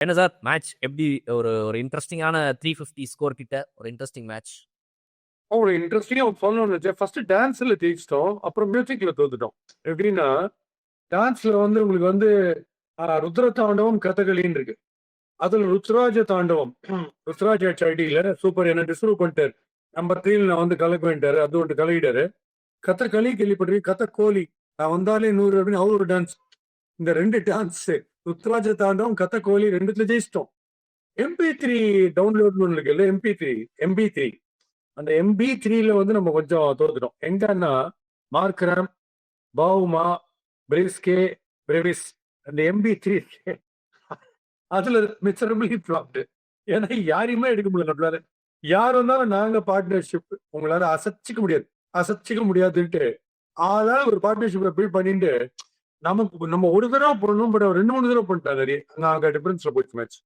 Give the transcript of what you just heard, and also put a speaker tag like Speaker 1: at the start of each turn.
Speaker 1: என்ன sir match எப்படி ஒரு ஒரு இன்ட்ரெஸ்டிங்கான 350 ஸ்கோர் கிட்ட ஒரு இன்ட்ரெஸ்டிங் மேட்ச்.
Speaker 2: ஒரு இன்ட்ரெஸ்டிங்கா சொல்லணும்னு நினைச்சேன். ஃபர்ஸ்ட் டான்ஸ்ல ஜெயிச்சிட்டோம். அப்புறம் மியூசிக்ல தோத்துட்டோம். எப்படின்னா டான்ஸ்ல உங்களுக்கு ருத்ர தாண்டவம் கதகளின்னு இருக்கு. அதுல ருத்ராஜ தாண்டவம் ருத்ராஜ ஐடியில சூப்பர் என்ன டிஸ்டர்வ் பண்ணிட்டாரு. நம்பர் 3 நான் கலக்க வேண்டாரு. அது ஒன்று கலகிட்டாரு. கதகளி கேள்விப்பட்டிருக்கேன். கதகோலி நான் வந்தாலே 100 அப்படின்னு அவர் ஒரு டான்ஸ். இந்த 2 டான்ஸ் ருத்ராஜ தாண்டவம் கதகோலி 2த்துல ஜெயிச்சிட்டோம். MP3 டவுன்லோட் இருக்கு இல்ல MP3 அந்த MP3ல நம்ம கொஞ்சம் தோத்துட்டோம். எங்கன்னா மார்க்ராம் பாவுமா பிரிஸ்கே பிரெவிஸ் அந்த MP3 அதுல மிச்சரபிளி ஃபிளாப்டு. ஏன்னா யாரையுமே எடுக்க முடியல. நம்மளால யார் வந்தாலும் நாங்க பார்ட்னர்ஷிப் உங்களால அசைச்சிக்க முடியாதுன்ட்டு அதான் ஒரு பார்ட்னர்ஷிப்பை பில்ட் பண்ணிட்டு நம்ம ஒரு தடவை பண்ணணும். பட் 2-3 தடவை பண்ணிட்டாரு. அங்க டிஃபரன்ஸ்ல போயிடுச்சு மேட்ச்.